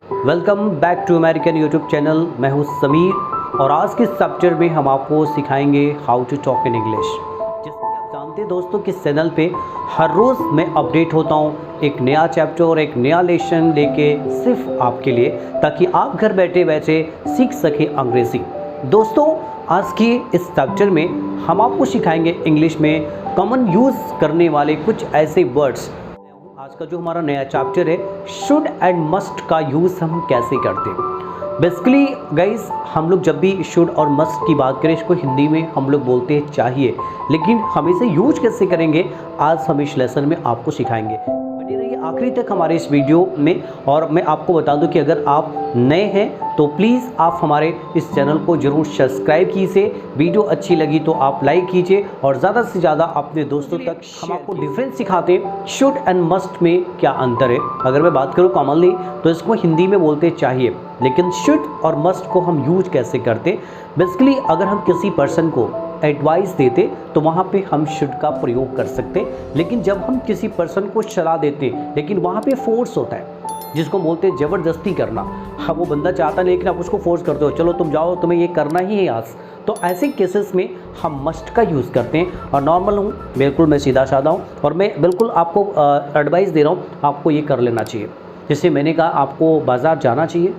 Welcome back to American YouTube channel. मैं हूं समीर और आज के चैप्टर में हम आपको सिखाएंगे how to talk in English. जैसे कि आप जानते हैं दोस्तों कि इस चैनल पे हर रोज़ मैं अपडेट होता हूं एक नया चैप्टर और एक नया लेसन लेके सिर्फ आपके लिए, ताकि आप घर बैठे बैठे सीख सकें अंग्रेज़ी। दोस्तों आज के इस चैप्टर में हम आपको सिखाएंगे इंग्लिश में कॉमन यूज़ करने वाले कुछ ऐसे वर्ड्स। आज का जो हमारा नया चैप्टर है शुड एंड मस्ट का यूज़ हम कैसे करते हैं। बेसिकली गाइस हम लोग जब भी शुड और मस्ट की बात करें, इसको हिंदी में हम लोग बोलते हैं चाहिए, लेकिन हम इसे यूज कैसे करेंगे आज हम इस लेसन में आपको सिखाएंगे। बने रहिए आखिरी तक हमारे इस वीडियो में। और मैं आपको बता दूं कि अगर आप नए हैं तो प्लीज़ आप हमारे इस चैनल को ज़रूर सब्सक्राइब कीजिए। वीडियो अच्छी लगी तो आप लाइक कीजिए और ज़्यादा से ज़्यादा अपने दोस्तों तक। हम आपको डिफरेंस सिखाते हैं शुड एंड मस्ट में क्या अंतर है। अगर मैं बात करूँ कॉमनली तो इसको हिंदी में बोलते चाहिए, लेकिन शुड और मस्ट को हम यूज कैसे करते। बेसिकली अगर हम किसी पर्सन को एडवाइस देते तो वहाँ पे हम शुड का प्रयोग कर सकते, लेकिन जब हम किसी पर्सन को सलाह देते लेकिन वहाँ पे फोर्स होता है, जिसको बोलते हैं ज़बरदस्ती करना। हाँ वो बंदा चाहता नहीं, लेकिन आप उसको फोर्स करते हो, चलो तुम जाओ तुम्हें ये करना ही है आज। तो ऐसे केसेस में हम मस्ट का यूज़ करते हैं। और नॉर्मल हूँ, बिल्कुल मैं सीधा साधा हूँ और मैं बिल्कुल आपको एडवाइस दे रहा हूँ, आपको ये कर लेना चाहिए। जैसे मैंने कहा आपको बाज़ार जाना चाहिए,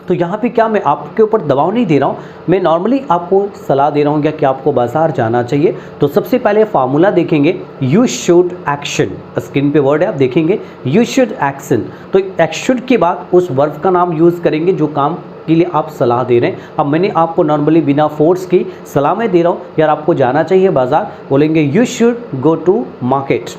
तो यहाँ पे क्या मैं आपके ऊपर दबाव नहीं दे रहा हूँ, मैं नॉर्मली आपको सलाह दे रहा हूँ कि आपको बाज़ार जाना चाहिए। तो सबसे पहले फार्मूला देखेंगे यू शुड एक्शन। स्क्रीन पे वर्ड है, आप देखेंगे यू शुड एक्शन। तो एक्शन के बाद उस वर्ब का नाम यूज़ करेंगे जो काम के लिए आप सलाह दे रहे हैं। अब मैंने आपको नॉर्मली बिना फोर्स की सलाह में दे रहा हूँ, यार आपको जाना चाहिए बाज़ार, बोलेंगे you should go to market.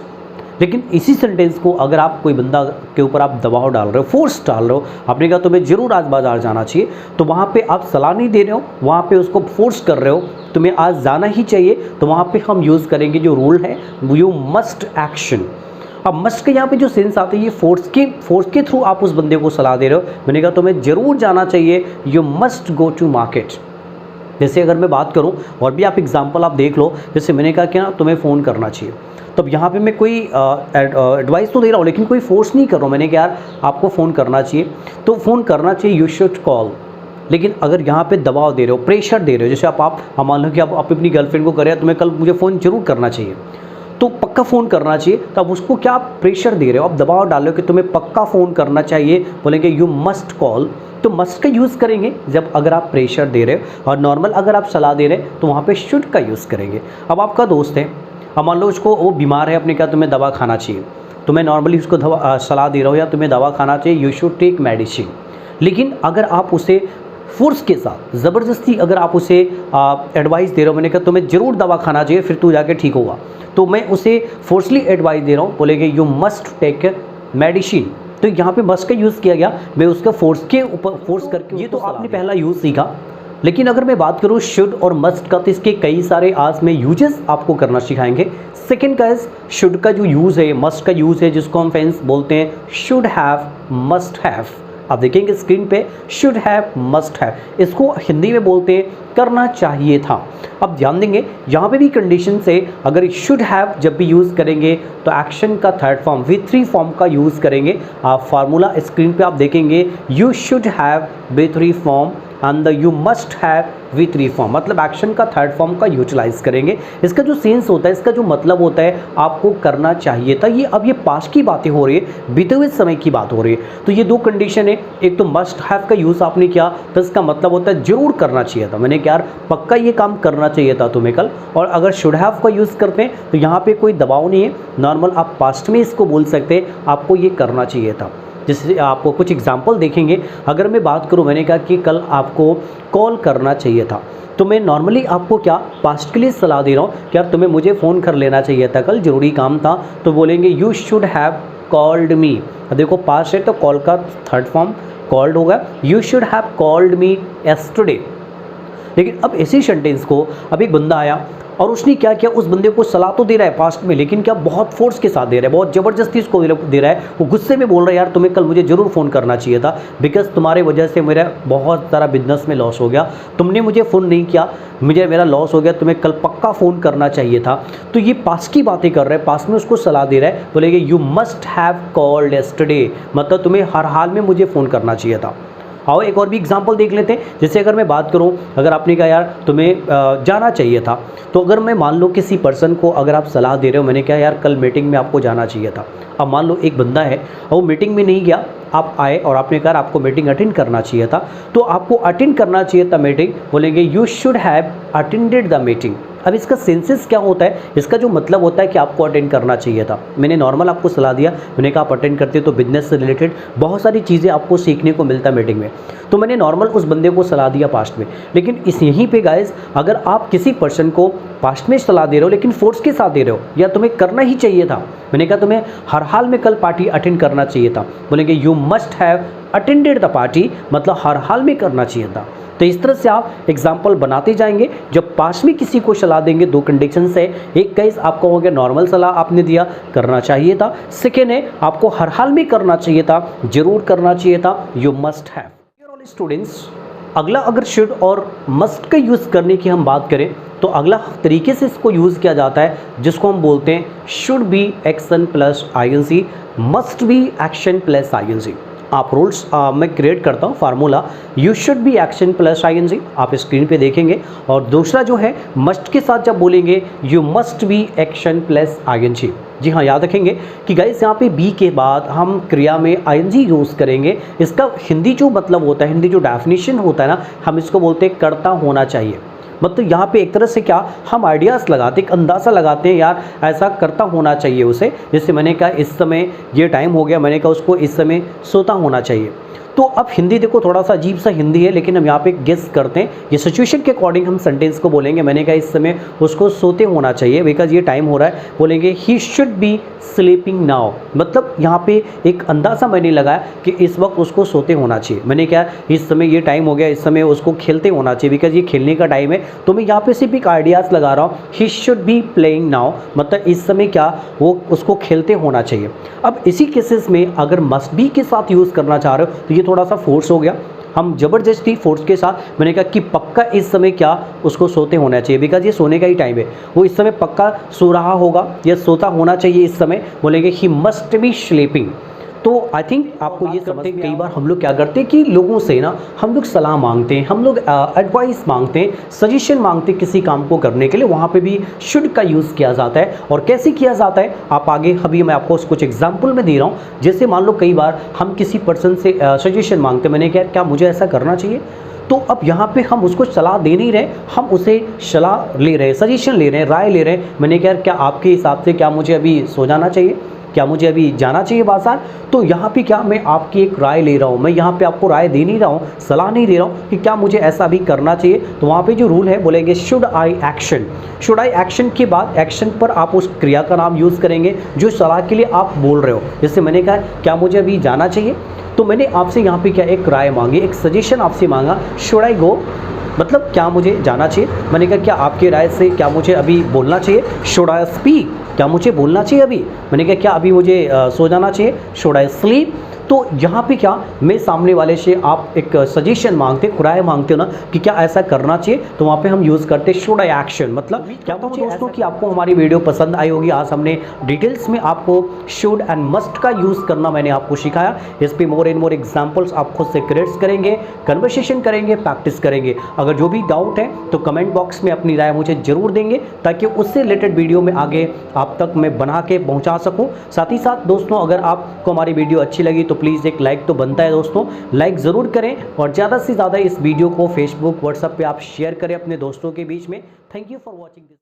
लेकिन इसी सेंटेंस को अगर आप कोई बंदा के ऊपर आप दबाव डाल रहे हो, फोर्स डाल रहे हो, आपने कहा तुम्हें जरूर आज बाजार जाना चाहिए, तो वहाँ पे आप सलाह नहीं दे रहे हो, वहाँ पे उसको फोर्स कर रहे हो, तुम्हें आज जाना ही चाहिए। तो वहाँ पे हम यूज़ करेंगे जो रूल है यू मस्ट एक्शन। अब मस्ट के यहाँ पे जो सेंस आते हैं ये फोर्स के थ्रू आप उस बंदे को सलाह दे रहे हो। मैंने कहा तुम्हें जरूर जाना चाहिए, you must go to market. जैसे अगर मैं बात करूं और भी आप एग्जांपल आप देख लो, जैसे मैंने कहा कि ना तुम्हें फ़ोन करना चाहिए, तब यहाँ पे मैं कोई एडवाइस तो दे रहा हूँ लेकिन कोई फोर्स नहीं कर रहा हूँ। मैंने कहा यार आपको फ़ोन करना चाहिए, तो फ़ोन करना चाहिए, यू शुड कॉल। लेकिन अगर यहाँ पे दबाव दे रहे हो, प्रेशर दे रहे हो, जैसे आप मान लो कि आप अपनी गर्लफ्रेंड को करें तुम्हें कल मुझे फ़ोन जरूर करना चाहिए, तो पक्का फ़ोन करना चाहिए, तब उसको क्या आप प्रेशर दे रहे हो, आप दबाव डाल रहे हो कि तुम्हें पक्का फ़ोन करना चाहिए, बोलेंगे यू मस्ट कॉल। तो मस्ट का यूज़ करेंगे जब अगर आप प्रेशर दे रहे हो, और नॉर्मल अगर आप सलाह दे रहे हैं तो वहाँ पे शुड का यूज़ करेंगे। अब आपका दोस्त है, अब मान लो उसको वो बीमार है, अपने कहा तुम्हें दवा खाना चाहिए, तो मैं नॉर्मली उसको सलाह दे रहा हूँ या तुम्हें दवा खाना चाहिए, यू शुड टेक मेडिसिन। लेकिन अगर आप उसे फोर्स के साथ ज़बरदस्ती अगर आप उसे एडवाइस दे रहे हो, मैंने कहा तुम्हें ज़रूर दवा खाना चाहिए फिर तू जाके ठीक होगा, तो मैं उसे फोर्सली एडवाइस दे रहा हूँ, बोलेंगे यू मस्ट टेक मेडिसिन। तो यहाँ पे मस्ट का यूज़ किया गया, मैं उसका फोर्स के ऊपर फोर्स करके। ये तो आपने पहला यूज़ सीखा। लेकिन अगर मैं बात करूँ शुड और मस्ट का, तो इसके कई सारे आज में यूजेस आपको करना सिखाएंगे। सेकंड का शुड का जो यूज़ है, मस्ट का यूज़ है, जिसको हम फ्रेंड्स बोलते हैं शुड हैव, मस्ट हैव। आप देखेंगे स्क्रीन पे शुड हैव, मस्ट हैव, इसको हिंदी में बोलते हैं करना चाहिए था। अब ध्यान देंगे यहाँ पे भी कंडीशन से, अगर शुड हैव जब भी यूज़ करेंगे तो एक्शन का थर्ड फॉर्म V3 फॉर्म का यूज़ करेंगे। आप फार्मूला स्क्रीन पे आप देखेंगे you should have V3 form and the you must have V3 form, मतलब एक्शन का थर्ड फॉर्म का यूटिलाइज करेंगे। इसका जो सेंस होता है, इसका जो मतलब होता है आपको करना चाहिए था। ये अब ये पास्ट की बातें हो रही है, बीते हुए समय की बात हो रही है। तो ये दो कंडीशन है, एक तो मस्ट हैव का यूज़ आपने किया तो इसका मतलब होता है जरूर करना चाहिए था, मैंने क्या यार पक्का ये काम करना चाहिए था तुम्हें कल। और अगर शुड हैव का यूज़ करते हैं तो यहाँ पे कोई दबाव नहीं है, नॉर्मल आप पास्ट में इसको बोल सकते हैं आपको ये करना चाहिए था। जैसे आपको कुछ एग्जाम्पल देखेंगे। अगर मैं बात करूं, मैंने कहा कि कल आपको कॉल करना चाहिए था, तो मैं नॉर्मली आपको क्या पास्ट के लिए सलाह दे रहा हूं कि यार तुम्हें मुझे फ़ोन कर लेना चाहिए था, कल ज़रूरी काम था, तो बोलेंगे you should have called me. देखो पास्ट है तो कॉल का थर्ड फॉर्म कॉल्ड होगा, you should have called me yesterday. लेकिन अब इसी सेंटेंस को अब एक बंदा आया और उसने क्या किया, उस बंदे को सलाह तो दे रहा है पास्ट में, लेकिन क्या बहुत फोर्स के साथ दे रहा है, बहुत ज़बरदस्ती उसको दे रहा है। वो गुस्से में बोल रहा है यार तुम्हें कल मुझे ज़रूर फ़ोन करना चाहिए था, बिकॉज तुम्हारे वजह से मेरा बहुत सारा बिजनेस में लॉस हो गया, तुमने मुझे फ़ोन नहीं किया, मेरा लॉस हो गया, तुम्हें कल पक्का फ़ोन करना चाहिए था। तो ये पास्ट की बातें कर रहा है, पास्ट में उसको सलाह दे रहा है, बोलेंगे you must have called yesterday, मतलब तुम्हें हर हाल में मुझे फ़ोन करना चाहिए था। आओ एक और भी एग्जांपल देख लेते हैं। जैसे अगर मैं बात करूं, अगर आपने कहा यार तुम्हें जाना चाहिए था, तो अगर मैं मान लो किसी पर्सन को अगर आप सलाह दे रहे हो, मैंने कहा यार कल मीटिंग में आपको जाना चाहिए था। अब मान लो एक बंदा है और वो मीटिंग में नहीं गया, आप आए और आपने कहा आपको मीटिंग अटेंड करना चाहिए था, तो आपको अटेंड करना चाहिए था मीटिंग, बोलेंगे you should have attended the meeting. अब इसका सेंसेस क्या होता है, इसका जो मतलब होता है कि आपको अटेंड करना चाहिए था। मैंने नॉर्मल आपको सलाह दिया, मैंने कहा आप अटेंड करते तो बिजनेस से रिलेटेड बहुत सारी चीज़ें आपको सीखने को मिलता है मीटिंग में, तो मैंने नॉर्मल उस बंदे को सलाह दिया पास्ट में। लेकिन इस यहीं पे गाइस, अगर आप किसी पर्सन को पास्ट में सलाह दे रहे हो लेकिन फोर्स के साथ दे रहे हो, या तुम्हें करना ही चाहिए था, मैंने कहा तुम्हें हर हाल में कल पार्टी अटेंड करना चाहिए था, बोलेंगे you must have attended the party, मतलब हर हाल में करना चाहिए था। तो इस तरह से आप एग्जाम्पल बनाते जाएंगे। जब पास में किसी को सलाह देंगे, दो कंडीशन है, एक केस आपका हो गया नॉर्मल सलाह आपने दिया, करना चाहिए था, सेकेंड है आपको हर हाल में करना चाहिए था, जरूर करना चाहिए था, you must have. All students, अगला अगर शुड और मस्ट का यूज़ करने की हम बात करें तो अगला तरीके से इसको यूज़ किया जाता है जिसको हम बोलते हैं should be action plus I N G, must be action plus I N G. आप रूल्स मैं क्रिएट करता हूँ formula, you should be action plus I N G, आप स्क्रीन पे देखेंगे। और दूसरा जो है मस्ट के साथ जब बोलेंगे you must be action plus ING. जी हाँ, याद रखेंगे कि गाइस यहाँ पे बी के बाद हम क्रिया में आईएनजी यूज़ करेंगे। इसका हिंदी जो मतलब होता है, हिंदी जो डेफिनेशन होता है ना, हम इसको बोलते हैं करता होना चाहिए। मतलब यहाँ पे एक तरह से क्या हम आइडियाज़ लगाते, एक अंदाज़ा लगाते हैं यार ऐसा करता होना चाहिए उसे। जैसे मैंने कहा इस समय ये टाइम हो गया, मैंने कहा उसको इस समय सोता होना चाहिए। तो अब हिंदी देखो थोड़ा सा अजीब सा हिंदी है, लेकिन हम यहाँ पे गेस करते हैं, ये सिचुएशन के अकॉर्डिंग हम सेंटेंस को बोलेंगे। मैंने कहा इस समय उसको सोते होना चाहिए बिकॉज ये टाइम हो रहा है, बोलेंगे he should be sleeping now, मतलब यहाँ पे एक अंदाज़ा मैंने लगाया कि इस वक्त उसको सोते होना चाहिए। मैंने क्या इस समय ये टाइम हो गया, इस समय उसको खेलते होना चाहिए बिकॉज ये खेलने का टाइम है। तो मैं यहाँ पे सिर्फ एक आइडियाज़ लगा रहा हूँ, he should be playing now, मतलब इस समय क्या वो उसको खेलते होना चाहिए। अब इसी केसेस में अगर मस्ट बी के साथ यूज़ करना चाह रहे हो तो ये थोड़ा सा फोर्स हो गया, हम ज़बरदस्ती फोर्स के साथ मैंने कहा कि पक्का इस समय क्या उसको सोते होना चाहिए बिकॉज ये सोने का ही टाइम है, वो इस समय पक्का सो रहा होगा या सोता होना चाहिए इस समय, बोलेंगे ही मस्ट बी स्लीपिंग। तो आई थिंक आपको ये समझते हैं, कई बार हम लोग क्या करते हैं कि लोगों से ना हम लोग सलाह मांगते हैं, हम लोग एडवाइस मांगते हैं, सजेशन मांगते हैं किसी काम को करने के लिए, वहाँ पे भी शुड का यूज़ किया जाता है। और कैसे किया जाता है आप आगे अभी मैं आपको कुछ एग्जाम्पल में दे रहा हूँ। जैसे मान लो कई बार हम किसी पर्सन से सजेशन मांगते हैं, मैंने क्या मुझे ऐसा करना चाहिए, तो अब यहाँ पे हम उसको सलाह दे नहीं रहे, हम उसे सलाह ले रहे हैं, सजेशन ले रहे हैं, राय ले रहे हैं। मैंने क्या आपके हिसाब से क्या मुझे अभी सो जाना चाहिए, क्या मुझे अभी जाना चाहिए बाजार। तो यहाँ पे क्या मैं आपकी एक राय ले रहा हूँ, मैं यहाँ पे आपको राय दे नहीं रहा हूँ, सलाह नहीं दे रहा हूँ कि क्या मुझे ऐसा भी करना चाहिए। तो वहाँ पे जो रूल है बोलेंगे should I action, should I action के बाद एक्शन पर आप उस क्रिया का नाम यूज़ करेंगे जो सलाह के लिए आप बोल रहे हो। जैसे मैंने कहा क्या मुझे अभी जाना चाहिए, तो मैंने आपसे यहाँ पे क्या एक राय मांगी, एक सजेशन आपसे मांगा, शुड आई गो, मतलब क्या मुझे जाना चाहिए। मैंने कहा क्या आपकी राय से क्या मुझे अभी बोलना चाहिए, शुड आई स्पीक, क्या मुझे बोलना चाहिए अभी। मैंने कहा क्या अभी मुझे सो जाना चाहिए, शुड आई स्लीप। तो यहाँ पे क्या मैं सामने वाले से आप एक सजेशन मांगते, राय मांगते हो ना कि क्या ऐसा करना चाहिए, तो वहाँ पे हम यूज़ करते शुड आई एक्शन। मतलब क्या तो दोस्तों कि आपको हमारी वीडियो पसंद आई होगी। आज हमने डिटेल्स में आपको शुड एंड मस्ट का यूज़ करना मैंने आपको सिखाया। इस पर मोर एंड मोर एग्जाम्पल्स आप खुद से क्रिएट करेंगे, कन्वर्सेशन करेंगे, प्रैक्टिस करेंगे। अगर जो भी डाउट है तो कमेंट बॉक्स में अपनी राय मुझे जरूर देंगे ताकि उससे रिलेटेड वीडियो में आगे आप तक मैं बना के पहुँचा सकूँ। साथ ही साथ दोस्तों अगर आपको हमारी वीडियो अच्छी लगी तो प्लीज़ एक लाइक तो बनता है दोस्तों, लाइक ज़रूर करें और ज़्यादा से ज़्यादा इस वीडियो को फेसबुक व्हाट्सएप पे आप शेयर करें अपने दोस्तों के बीच में। Thank you for watching this.